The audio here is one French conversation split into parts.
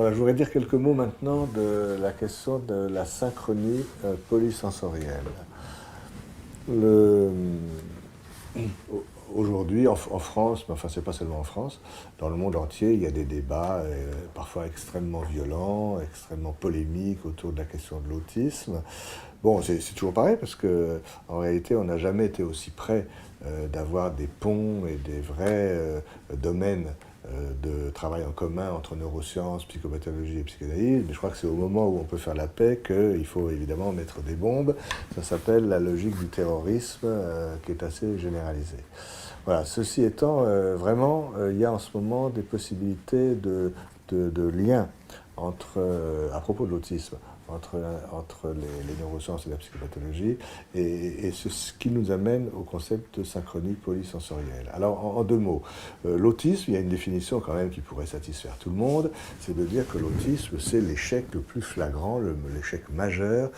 Voilà, je voudrais dire quelques mots maintenant de la question de la synchronie polysensorielle. Le, Aujourd'hui, en France, mais enfin, c'est pas seulement en France, dans le monde entier, il y a des débats parfois extrêmement violents, extrêmement polémiques autour de la question de l'autisme. Bon, c'est toujours pareil, parce que en réalité, on n'a jamais été aussi près d'avoir des ponts et des vrais domaines de travail en commun entre neurosciences, psychopathologie et psychanalyse, mais je crois que c'est au moment où on peut faire la paix qu'il faut évidemment mettre des bombes. Ça s'appelle la logique du terrorisme qui est assez généralisée. Voilà, ceci étant, vraiment, il y a en ce moment des possibilités de lien entre, à propos de l'autisme, entre les neurosciences et la psychopathologie, et ce qui nous amène au concept de synchronie polysensorielle. Alors, en deux mots, l'autisme, il y a une définition quand même qui pourrait satisfaire tout le monde, c'est de dire que l'autisme, c'est l'échec le plus flagrant, l'échec majeur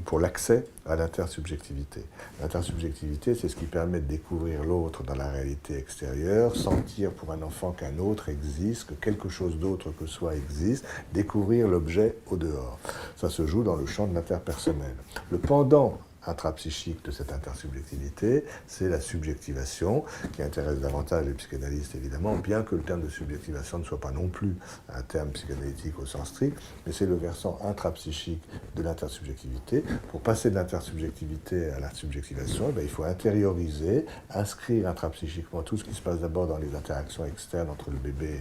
pour l'accès à l'intersubjectivité. L'intersubjectivité, c'est ce qui permet de découvrir l'autre dans la réalité extérieure, sentir pour un enfant qu'un autre existe, que quelque chose d'autre que soi existe, découvrir l'objet au dehors. Ça se joue dans le champ de l'interpersonnel. Le pendant intrapsychique de cette intersubjectivité, c'est la subjectivation, qui intéresse davantage les psychanalystes évidemment, bien que le terme de subjectivation ne soit pas non plus un terme psychanalytique au sens strict, mais c'est le versant intrapsychique de l'intersubjectivité. Pour passer de l'intersubjectivité à la subjectivation, il faut intérioriser, inscrire intrapsychiquement tout ce qui se passe d'abord dans les interactions externes entre le bébé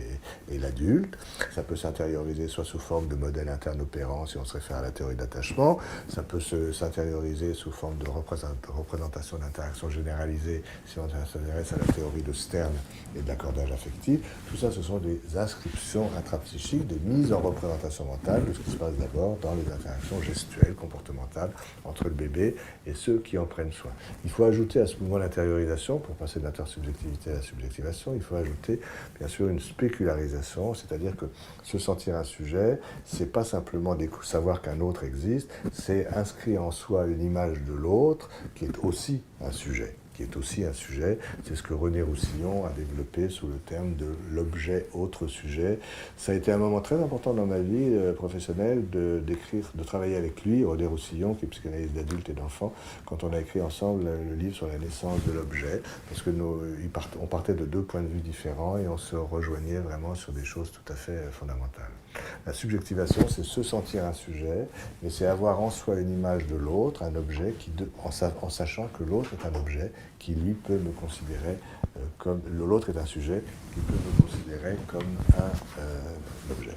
et l'adulte. Ça peut s'intérioriser soit sous forme de modèle interne opérant, si on se réfère à la théorie d'attachement, ça peut s'intérioriser sous forme de représentation d'interaction généralisée, si on s'intéresse à la théorie de Stern et de l'accordage affectif. Tout ça, ce sont des inscriptions intrapsychiques, des mises en représentation mentale de ce qui se passe d'abord dans les interactions gestuelles, comportementales, entre le bébé et ceux qui en prennent soin. Il faut ajouter à ce mouvement d'intériorisation, pour passer de l'intersubjectivité à la subjectivation, il faut ajouter, bien sûr, une spécularisation, c'est-à-dire que se sentir un sujet, c'est pas simplement savoir qu'un autre existe, c'est inscrire en soi une image de l'autre qui est aussi un sujet. C'est ce que René Roussillon a développé sous le terme de l'objet autre sujet. Ça a été un moment très important dans ma vie professionnelle de travailler avec lui, René Roussillon, qui est psychanalyste d'adultes et d'enfants, quand on a écrit ensemble le livre sur la naissance de l'objet, parce que on partait de deux points de vue différents et on se rejoignait vraiment sur des choses tout à fait fondamentales. La subjectivation, c'est se sentir un sujet, mais c'est avoir en soi une image de l'autre, un objet, en sachant que l'autre est un objet qui, lui, peut me considérer comme... L'autre est un sujet qui peut me considérer comme un objet.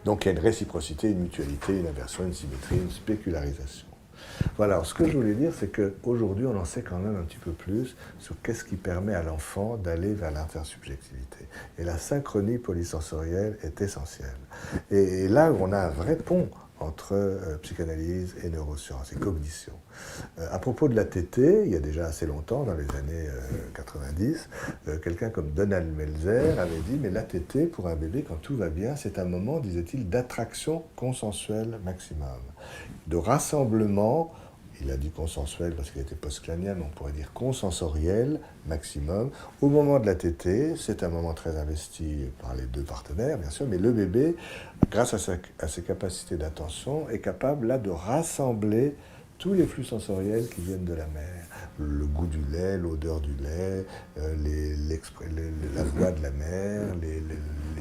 Donc il y a une réciprocité, une mutualité, une inversion, une symétrie, une spécularisation. Voilà, alors ce que je voulais dire, c'est qu'aujourd'hui, on en sait quand même un petit peu plus sur qu'est-ce qui permet à l'enfant d'aller vers l'intersubjectivité. Et la synchronie polysensorielle est essentielle. Et là, on a un vrai pont entre psychanalyse et neurosciences et cognition. À propos de l'ATT, il y a déjà assez longtemps, dans les années 90, quelqu'un comme Donald Melzer avait dit « Mais l'ATT, pour un bébé, quand tout va bien, c'est un moment, disait-il, d'attraction consensuelle maximum, de rassemblement ». Il a dit consensuel parce qu'il était post-clanien, mais on pourrait dire consensoriel maximum. Au moment de la tétée, c'est un moment très investi par les deux partenaires, bien sûr, mais le bébé, grâce à ses capacités d'attention, est capable là de rassembler tous les flux sensoriels qui viennent de la mère. Le goût du lait, l'odeur du lait, la voix de la mère,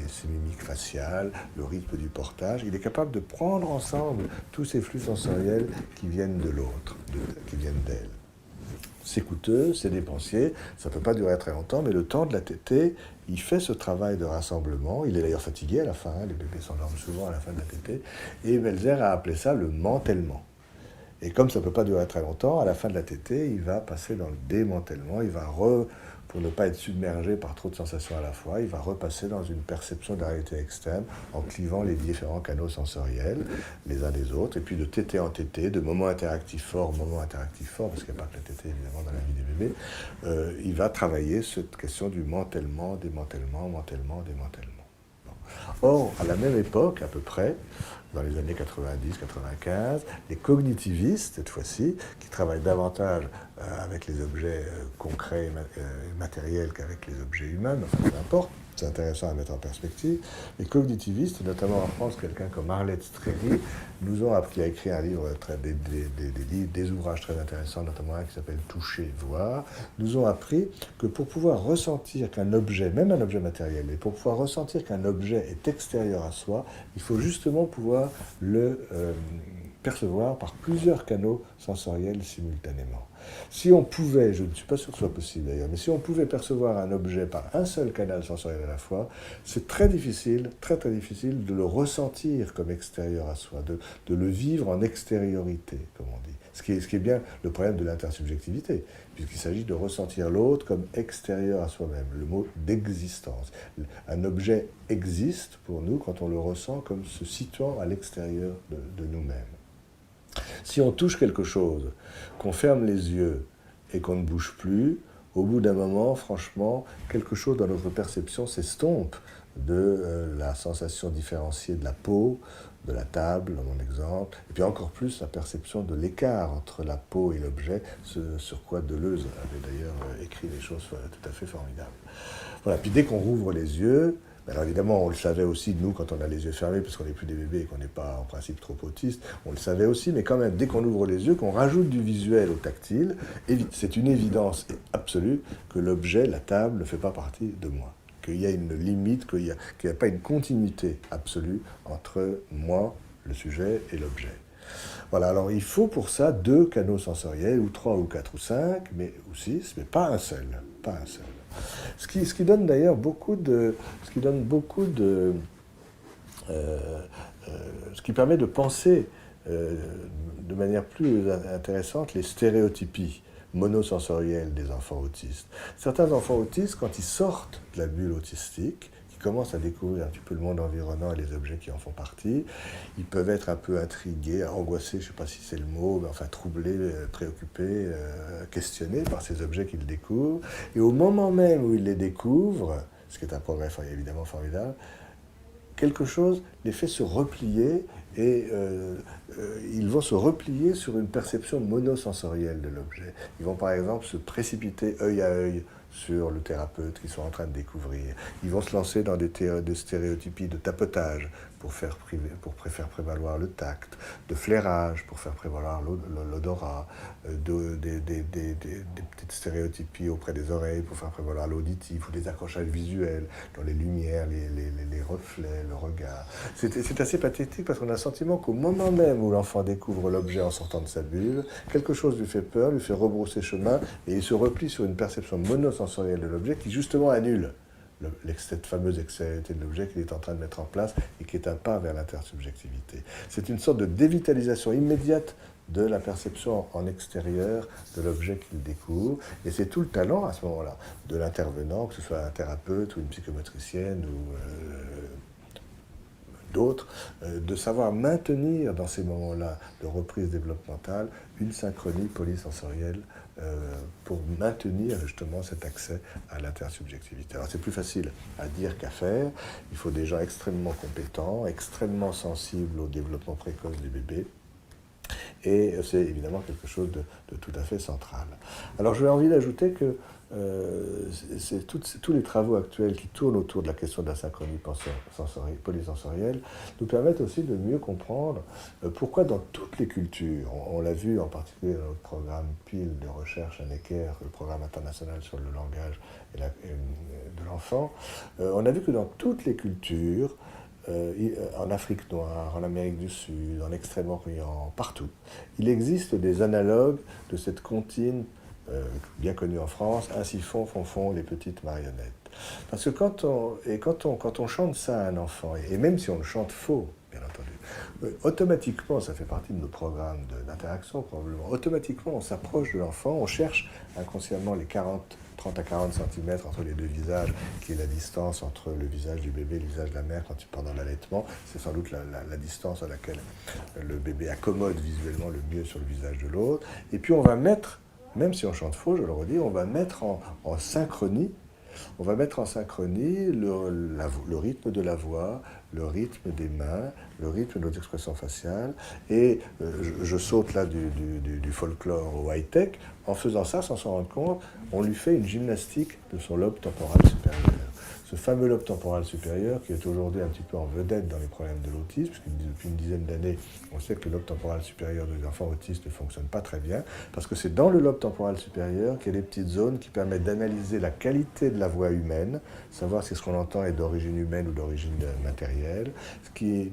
ses mimiques faciales, le rythme du portage. Il est capable de prendre ensemble tous ces flux sensoriels qui viennent de l'autre, qui viennent d'elle. C'est coûteux, c'est dépensier, ça ne peut pas durer très longtemps, mais le temps de la tétée, il fait ce travail de rassemblement. Il est d'ailleurs fatigué à la fin, les bébés s'endorment souvent à la fin de la tétée, et Melzer a appelé ça le mantèlement. Et comme ça ne peut pas durer très longtemps, à la fin de la tétée, il va passer dans le démantèlement, il va pour ne pas être submergé par trop de sensations à la fois, il va repasser dans une perception de la réalité externe en clivant les différents canaux sensoriels les uns des autres, et puis de tétée en tétée, de moment interactif fort en moment interactif fort, parce qu'il n'y a pas que la tétée évidemment dans la vie des bébés, il va travailler cette question du mantèlement, démantèlement, mantèlement, démantèlement. Bon. Or, à la même époque, à peu près, dans les années 90-95, les cognitivistes, cette fois-ci, qui travaillent davantage avec les objets concrets et matériels qu'avec les objets humains, enfin peu importe, C'est intéressant à mettre en perspective. Les cognitivistes, et notamment en France, quelqu'un comme Arlette Stréry, nous ont appris, qui a écrit un livre, des ouvrages très intéressants, notamment un qui s'appelle Toucher, voir, nous ont appris que pour pouvoir ressentir qu'un objet, même un objet matériel, mais pour pouvoir ressentir qu'un objet est extérieur à soi, il faut justement pouvoir le percevoir par plusieurs canaux sensoriels simultanément. Si on pouvait, je ne suis pas sûr que ce soit possible d'ailleurs, mais si on pouvait percevoir un objet par un seul canal sensoriel à la fois, c'est très difficile, très très difficile de le ressentir comme extérieur à soi, de le vivre en extériorité, comme on dit. Ce qui est bien le problème de l'intersubjectivité, puisqu'il s'agit de ressentir l'autre comme extérieur à soi-même, le mot d'existence. Un objet existe pour nous quand on le ressent comme se situant à l'extérieur de nous-mêmes. Si on touche quelque chose, qu'on ferme les yeux et qu'on ne bouge plus, au bout d'un moment, franchement, quelque chose dans notre perception s'estompe de la sensation différenciée de la peau, de la table, dans mon exemple, et puis encore plus la perception de l'écart entre la peau et l'objet, ce sur quoi Deleuze avait d'ailleurs écrit des choses tout à fait formidables. Voilà, puis dès qu'on rouvre les yeux, alors évidemment, on le savait aussi, nous, quand on a les yeux fermés, parce qu'on n'est plus des bébés et qu'on n'est pas en principe trop autistes, on le savait aussi, mais quand même, dès qu'on ouvre les yeux, qu'on rajoute du visuel au tactile, c'est une évidence absolue que l'objet, la table, ne fait pas partie de moi. Qu'il y a une limite, qu'il n'y a pas une continuité absolue entre moi, le sujet, et l'objet. Voilà, alors il faut pour ça 2 canaux sensoriels, ou 3, ou 4, ou 5, ou 6, mais pas un seul. Pas un seul. Ce qui donne d'ailleurs beaucoup de... ce qui permet de penser de manière plus intéressante les stéréotypies monosensorielles des enfants autistes. Certains enfants autistes, quand ils sortent de la bulle autistique, commencent à découvrir un petit peu le monde environnant et les objets qui en font partie, ils peuvent être un peu intrigués, angoissés, je ne sais pas si c'est le mot, mais enfin troublés, préoccupés, questionnés par ces objets qu'ils découvrent. Et au moment même où ils les découvrent, ce qui est un progrès évidemment formidable, quelque chose les fait se replier et ils vont se replier sur une perception monosensorielle de l'objet. Ils vont par exemple se précipiter œil à œil sur le thérapeute qu'ils sont en train de découvrir. Ils vont se lancer dans des stéréotypies de tapotage pour faire prévaloir le tact, de flairage pour faire prévaloir l'odorat, des petites stéréotypies auprès des oreilles pour faire prévaloir l'auditif, ou des accrochages visuels dans les lumières, les reflets, le regard. C'est assez pathétique parce qu'on a le sentiment qu'au moment même où l'enfant découvre l'objet en sortant de sa bulle, quelque chose lui fait peur, lui fait rebrousser chemin, et il se replie sur une perception monosensorielle de l'objet qui justement annule cette fameuse extériorité de l'objet qu'il est en train de mettre en place et qui est un pas vers l'intersubjectivité. C'est une sorte de dévitalisation immédiate de la perception en extérieur de l'objet qu'il découvre. Et c'est tout le talent à ce moment-là de l'intervenant, que ce soit un thérapeute ou une psychomotricienne ou d'autres, de savoir maintenir dans ces moments-là de reprise développementale une synchronie polysensorielle pour maintenir justement cet accès à l'intersubjectivité. Alors c'est plus facile à dire qu'à faire. Il faut des gens extrêmement compétents, extrêmement sensibles au développement précoce du bébé. Et c'est évidemment quelque chose de tout à fait central. Alors j'ai envie d'ajouter que tous les travaux actuels qui tournent autour de la question de la synchronie polysensorielle nous permettent aussi de mieux comprendre pourquoi dans toutes les cultures, on l'a vu en particulier dans notre programme PIL de recherche à Necker, le programme international sur le langage de l'enfant, on a vu que dans toutes les cultures, en Afrique noire, en Amérique du Sud, en Extrême-Orient, partout, il existe des analogues de cette comptine bien connue en France, ainsi font les petites marionnettes. Parce que quand on chante ça à un enfant, et même si on le chante faux, bien entendu, automatiquement, ça fait partie de nos programmes d'interaction probablement, automatiquement on s'approche de l'enfant, on cherche inconsciemment les 30 à 40 cm entre les deux visages, qui est la distance entre le visage du bébé et le visage de la mère pendant l'allaitement. C'est sans doute la distance à laquelle le bébé accommode visuellement le mieux sur le visage de l'autre. Et puis on va mettre, même si on chante faux, je le redis, on va mettre en synchronie, le rythme de la voix, le rythme des mains, le rythme de nos expressions faciales. Et je saute là du folklore au high-tech. En faisant ça, sans s'en rendre compte, on lui fait une gymnastique de son lobe temporal supérieur. ce fameux lobe temporal supérieur qui est aujourd'hui un petit peu en vedette dans les problèmes de l'autisme, puisque depuis une dizaine d'années, on sait que le lobe temporal supérieur des enfants autistes ne fonctionne pas très bien, parce que c'est dans le lobe temporal supérieur qu'il y a des petites zones qui permettent d'analyser la qualité de la voix humaine, savoir si ce qu'on entend est d'origine humaine ou d'origine matérielle.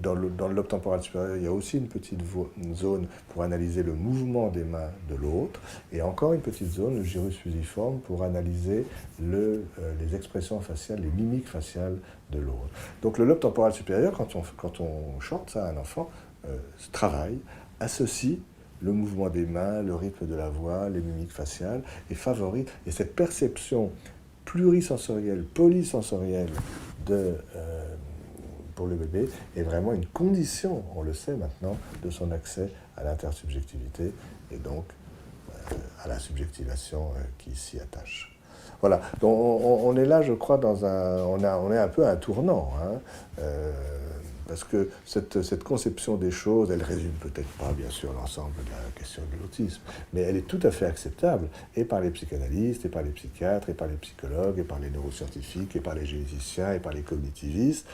Dans le lobe temporal supérieur, il y a aussi une petite zone pour analyser le mouvement des mains de l'autre, et encore une petite zone, le gyrus fusiforme, pour analyser les expressions faciales, les mimiques faciales de l'autre. Donc le lobe temporal supérieur, quand on chante ça à un enfant, travaille, associe le mouvement des mains, le rythme de la voix, les mimiques faciales, et favorise, et cette perception plurisensorielle, polysensorielle pour le bébé est vraiment une condition, on le sait maintenant, de son accès à l'intersubjectivité et donc à la subjectivation qui s'y attache. Voilà, donc on est là, je crois, on est un peu à un tournant, hein, parce que cette conception des choses, elle résume peut-être pas, bien sûr, l'ensemble de la question de l'autisme, mais elle est tout à fait acceptable, et par les psychanalystes, et par les psychiatres, et par les psychologues, et par les neuroscientifiques, et par les généticiens, et par les cognitivistes.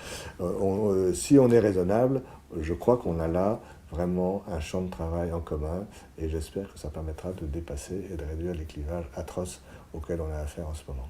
Si on est raisonnable, je crois qu'on a là vraiment un champ de travail en commun, et j'espère que ça permettra de dépasser et de réduire les clivages atroces auxquels on a affaire en ce moment.